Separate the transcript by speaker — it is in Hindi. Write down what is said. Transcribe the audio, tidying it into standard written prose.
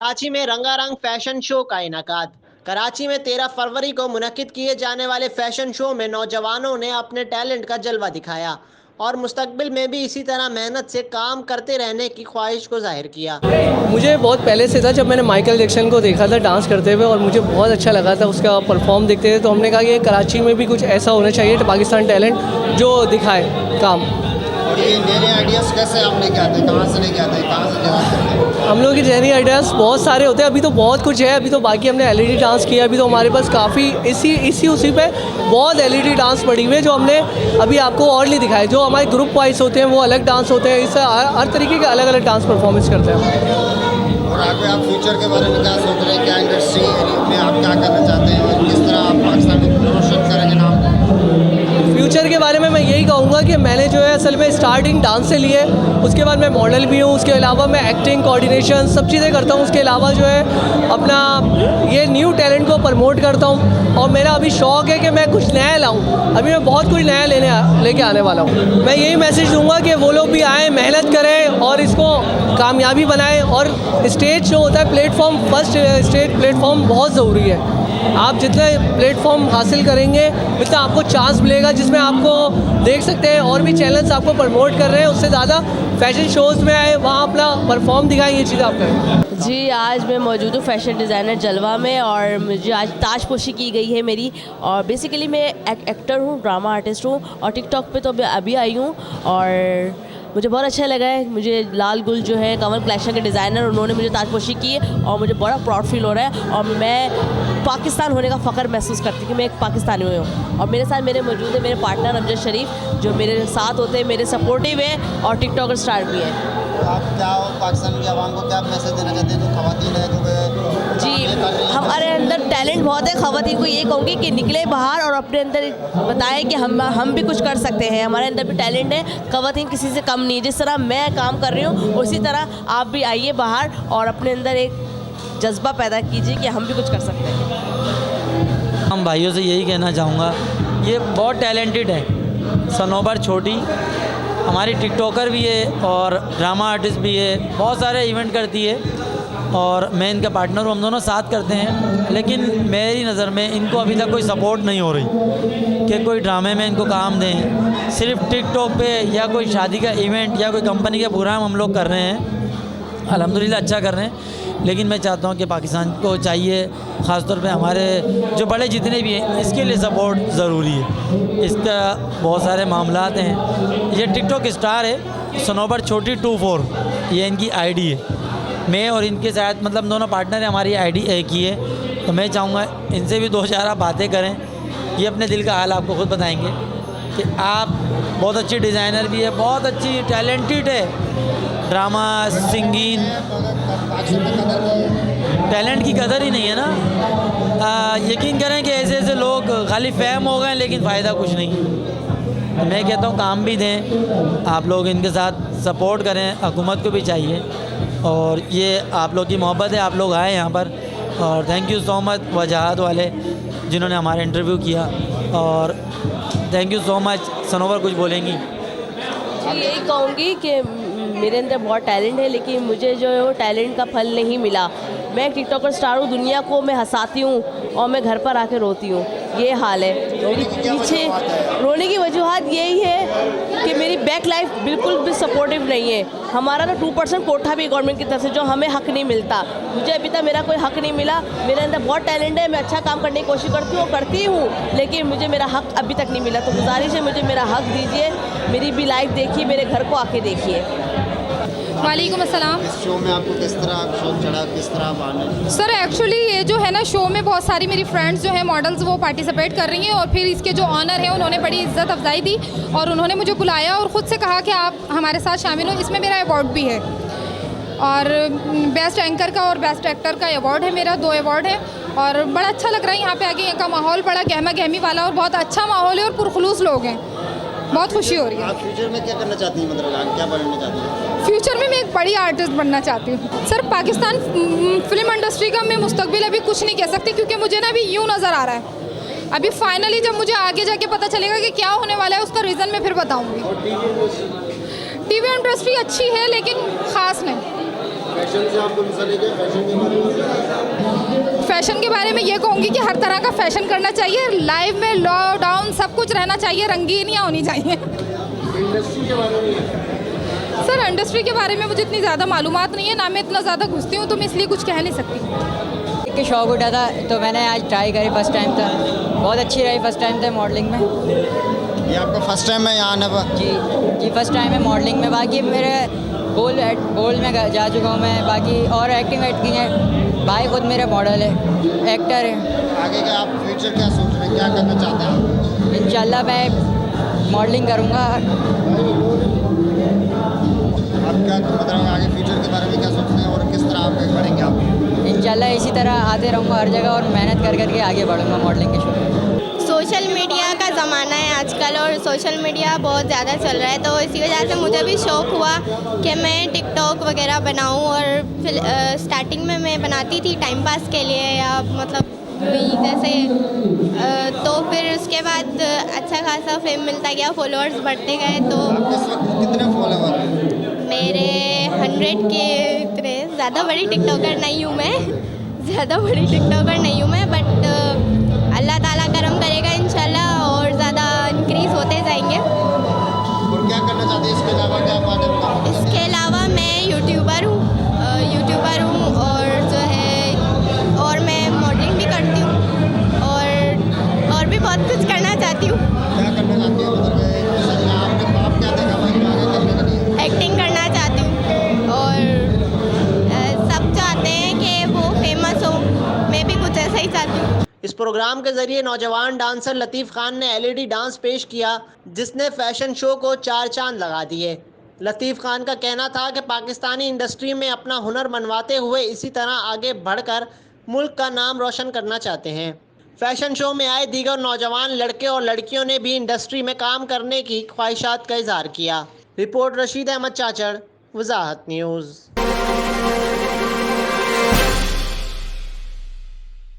Speaker 1: कराची में रंगारंग फैशन शो का इनकाद। कराची में 13 फरवरी को मुनक्किद किए जाने वाले फैशन शो में नौजवानों ने अपने टैलेंट का जलवा दिखाया और मुस्तकबिल में भी इसी तरह मेहनत से काम करते रहने की ख्वाहिश को जाहिर किया।
Speaker 2: मुझे बहुत पहले से था, जब मैंने माइकल जैक्सन को देखा था डांस करते हुए और मुझे बहुत अच्छा लगा था उसका परफॉर्म देखते थे, तो हमने कहा कि कराची में भी कुछ ऐसा होना चाहिए पाकिस्तान टैलेंट जो दिखाए काम।
Speaker 3: और ये नए नए आइडियाज़ कैसे आप लेके आते हैं, कहाँ से लेके आते हैं, कहाँ से जवाब करते हैं?
Speaker 2: हम लोग के नए आइडियाज़ बहुत सारे होते हैं, अभी तो बहुत कुछ है। अभी तो बाकी हमने एलईडी डांस किया, अभी तो हमारे पास काफ़ी इसी उसी पे बहुत एलईडी डांस पड़ी हुई है जो हमने अभी आपको और नहीं दिखाए। जो हमारे ग्रुप वाइज होते हैं वो अलग डांस होते हैं, इससे हर तरीके के अलग अलग डांस परफॉर्मेंस करते हैं।
Speaker 3: और आगे आप फ्यूचर के बारे में क्या सोच रहे हैं, क्या इंडस्ट्री में आप क्या करना चाहते हैं और किस तरह आप पाकिस्तान को प्रमोशन करेंगे नाम?
Speaker 2: फ्यूचर के बारे में मैं यही कहूँगा कि मैंने जो है असल में स्टार्टिंग डांस से ली है, उसके बाद मैं मॉडल भी हूँ, उसके अलावा मैं एक्टिंग, कोऑर्डिनेशन सब चीज़ें करता हूँ। उसके अलावा जो है अपना ये न्यू टैलेंट को प्रमोट करता हूँ और मेरा अभी शौक़ है कि मैं कुछ नया लाऊँ। अभी मैं बहुत कुछ नया लेके आने वाला हूँ। मैं यही मैसेज दूँगा कि वो लोग भी आएँ, मेहनत करें और इसको कामयाबी बनाएँ। और स्टेज जो होता है प्लेटफॉर्म, फर्स्ट स्टेज प्लेटफॉर्म बहुत ज़रूरी है। आप जितने प्लेटफॉर्म हासिल करेंगे उतना आपको चांस मिलेगा, जिसमें आपको देख सकते हैं और भी चैनल्स आपको प्रमोट कर रहे हैं। उससे ज़्यादा फैशन शोज़ में आए, वहाँ अपना परफॉर्म दिखाएं, ये चीज़ आप करें।
Speaker 4: जी, आज मैं मौजूद हूँ फैशन डिज़ाइनर जलवा में और मुझे आज ताजपोशी की गई है मेरी। और बेसिकली मैं एक्टर हूँ, ड्रामा आर्टिस्ट हूँ और टिकटॉक पे तो अभी आई हूँ और मुझे बहुत अच्छा लगा है। मुझे लाल गुल जो है कमल कलेक्शन के डिज़ाइनर, उन्होंने मुझे ताजपोशी की है और मुझे बड़ा प्राउड फील हो रहा है और मैं पाकिस्तान होने का फ़ख्र महसूस करती हूँ कि मैं एक पाकिस्तानी हूँ। और मेरे साथ मेरे मौजूद है मेरे पार्टनर अमजद शरीफ, जो मेरे साथ होते हैं, मेरे सपोर्टिव है और टिकटॉकर स्टार भी है।
Speaker 3: आप क्या पाकिस्तान की आवाम को क्या मैसेज देना चाहते हैं जो ख़वातीन है जो
Speaker 4: जी, हमारे अंदर टैलेंट बहुत है। ख़वातीन को ये कहूँगी कि निकले बाहर और अपने अंदर बताएं कि हम भी कुछ कर सकते हैं। हमारे अंदर भी टैलेंट है, ख़वातीन किसी से कम नहीं। जिस तरह मैं काम कर रही हूँ उसी तरह आप भी आइए बाहर और अपने अंदर एक जज्बा पैदा कीजिए कि हम भी कुछ कर सकते हैं।
Speaker 5: हम भाइयों से यही कहना चाहूँगा, ये बहुत टैलेंटेड है। सनोबर छोटी हमारी टिकटॉकर भी है और ड्रामा आर्टिस्ट भी है, बहुत सारे इवेंट करती है और मैं इनका पार्टनर हूँ, हम दोनों साथ करते हैं। लेकिन मेरी नज़र में इनको अभी तक कोई सपोर्ट नहीं हो रही कि कोई ड्रामे में इनको काम दें। सिर्फ टिकटॉक पे या कोई शादी का इवेंट या कोई कंपनी का प्रोग्राम हम लोग कर रहे हैं, अल्हम्दुलिल्लाह अच्छा कर रहे हैं। लेकिन मैं चाहता हूँ कि पाकिस्तान को चाहिए, ख़ासतौर पे हमारे जो बड़े जितने भी हैं, इसके लिए सपोर्ट ज़रूरी है। इसका बहुत सारे मामलात हैं। ये टिकटॉक स्टार है, सनोबर छोटी 24, ये इनकी आईडी है। मैं और इनके साथ मतलब दोनों पार्टनर हैं, हमारी आईडी एक ही है। तो मैं चाहूँगा इनसे भी दो चार आप बातें करें, ये अपने दिल का हाल आपको खुद बताएंगे कि आप बहुत अच्छी डिज़ाइनर भी है, बहुत अच्छी टैलेंटेड है, ड्रामा सिंगिंग, टैलेंट की कदर ही नहीं है ना। यकीन करें कि ऐसे ऐसे लोग खाली फेम हो गए लेकिन फ़ायदा कुछ नहीं। तो मैं कहता हूँ काम भी दें, आप लोग इनके साथ सपोर्ट करें, हुकूमत को भी चाहिए। और ये आप लोग की मोहब्बत है, आप लोग आए यहाँ पर और थैंक यू सो मच वजाहत वाले जिन्होंने हमारा इंटरव्यू किया। और थैंक यू सो मच। सनोवर कुछ बोलेंगी?
Speaker 4: जी, यही कहूँगी कि मेरे अंदर बहुत टैलेंट है लेकिन मुझे जो है वो टैलेंट का फल नहीं मिला। मैं एक टिकटॉकर स्टार हूँ, दुनिया को मैं हंसाती हूँ और मैं घर पर आके रोती हूँ, ये हाल है। मेरी पीछे रोने की वजूहत यही है कि मेरी बैक लाइफ बिल्कुल भी सपोर्टिव नहीं है। हमारा ना 2% कोठा भी गवर्नमेंट की तरफ से जो हमें हक़ नहीं मिलता, मुझे अभी तक मेरा कोई हक़ नहीं मिला। मेरे अंदर बहुत टैलेंट है, मैं अच्छा काम करने की कोशिश करती हूँ लेकिन मुझे मेरा हक़ अभी तक नहीं मिला। तो गुजारिश है, मुझे मेरा हक़ दीजिए, मेरी भी लाइफ देखिए, मेरे घर को आके देखिए।
Speaker 6: वालेकुम अस्सलाम।
Speaker 3: इस शो में आपको किस तरह शौक चढ़ा, किस तरह आप आने?
Speaker 6: सर एक्चुअली ये जो है ना, शो में बहुत सारी मेरी फ्रेंड्स जो है मॉडल्स वो पार्टिसिपेट कर रही हैं और फिर इसके जो ऑनर हैं उन्होंने बड़ी इज्जत अफजाई दी और उन्होंने मुझे बुलाया और ख़ुद से कहा कि आप हमारे साथ शामिल हो। इसमें मेरा अवार्ड भी है और बेस्ट एंकर का और बेस्ट एक्टर का अवार्ड है मेरा, 2 अवार्ड है और बड़ा अच्छा लग रहा है यहाँ पे आके। यहाँ का माहौल बड़ा गहमा गहमी वाला और बहुत अच्छा माहौल है और पुरखलूस लोग हैं, बहुत खुशी हो रही है।
Speaker 3: आप फ्यूचर में क्या करना चाहती हैं, मतलब आप क्या बनना चाहती हैं?
Speaker 6: फ्यूचर में मैं एक बड़ी आर्टिस्ट बनना चाहती हूँ। सर पाकिस्तान फिल्म इंडस्ट्री का मैं मुस्तकबिल अभी कुछ नहीं कह सकती क्योंकि मुझे ना अभी यूँ नज़र आ रहा है। अभी फाइनली जब मुझे आगे जाके पता चलेगा कि क्या होने वाला है उसका रीज़न मैं फिर बताऊँगी। टीवी इंडस्ट्री अच्छी है लेकिन ख़ास नहीं।
Speaker 3: फैशन से आपको मिसाल है फैशन के बारे में?
Speaker 6: फैशन के बारे में ये कहूँगी कि हर तरह का फैशन करना चाहिए, लाइफ में लॉकडाउन सब कुछ रहना चाहिए, रंगीनियाँ होनी चाहिए।
Speaker 3: इंडस्ट्री के बारे में?
Speaker 6: सर इंडस्ट्री के बारे में मुझे इतनी ज़्यादा मालूमात नहीं है, ना मैं इतना ज़्यादा घुसती हूँ, तो मैं इसलिए कुछ कह नहीं सकती।
Speaker 7: के शौक उठा था तो मैंने आज ट्राई करी, फर्स्ट टाइम था, बहुत अच्छी रही, फर्स्ट टाइम था मॉडलिंग में।
Speaker 3: ये आपका फर्स्ट टाइम है यहाँ आने पर?
Speaker 7: जी फर्स्ट टाइम है मॉडलिंग में। बाकी मेरे गोल में जा चुका हूँ मैं, बाकी और एक्टिंग है, भाई खुद मेरे मॉडल है, एक्टर है।
Speaker 3: आगे का आप फ्यूचर क्या सोच रहे हैं, क्या करना चाहते हैं आप?
Speaker 7: इंशाल्लाह मैं मॉडलिंग करूँगा।
Speaker 3: आप क्या मतलब आगे फ्यूचर के बारे में क्या सोचते हैं और किस तरह आप बढ़ेंगे आप?
Speaker 7: इंशाल्लाह इसी तरह आते रहूँगा हर जगह और मेहनत कर करके आगे बढ़ूँगा मॉडलिंग के शो में।
Speaker 8: सोशल मीडिया का ज़माना है आजकल और सोशल मीडिया बहुत ज़्यादा चल रहा है, तो इसी वजह से मुझे भी शौक़ हुआ कि मैं टिकटॉक वगैरह बनाऊं। और फिर स्टार्टिंग में मैं बनाती थी टाइम पास के लिए या मतलब जैसे, तो फिर उसके बाद अच्छा खासा फेम मिलता गया, फॉलोअर्स बढ़ते गए। तो
Speaker 3: आप इस वक्त कितने फॉलोअर हैं?
Speaker 8: मेरे 100 के इतने ज़्यादा बड़ी टिकटॉकर नहीं हूँ मैं, ज़्यादा बड़ी टिकटॉकर नहीं हूँ मैं, बट अल्लाह ताला करम करेगा इंशाल्लाह और ज़्यादा इंक्रीज़ होते जाएंगे।
Speaker 3: और क्या करना चाहते हैं इसके अलावा, क्या पार्ट है?
Speaker 8: इसके अलावा मैं यूट्यूबर हूँ और जो है और मैं मॉडलिंग भी करती हूँ और भी बहुत कुछ करना चाहती हूँ।
Speaker 3: क्या करना चाहती हैं मतलब आप क्या देखा भाई आगे करने के लिए?
Speaker 8: एक्टिंग करना चाहती हूँ और सब चाहते हैं कि वो फेमस हो, मैं भी कुछ ऐसा ही चाहती हूँ।
Speaker 1: इस प्रोग्राम के जरिए नौजवान डांसर लतीफ़ खान ने एलईडी डांस पेश किया, जिसने फैशन शो को 4 चांद लगा दिए। लतीफ़ खान का कहना था कि पाकिस्तानी इंडस्ट्री में अपना हुनर मनवाते हुए इसी तरह आगे बढ़कर मुल्क का नाम रोशन करना चाहते हैं। फैशन शो में आए दीगर नौजवान लड़के और लड़कियों ने भी इंडस्ट्री में काम करने की ख्वाहिशात का इजहार किया। रिपोर्ट रशीद अहमद चाचड़, वजाहत न्यूज़।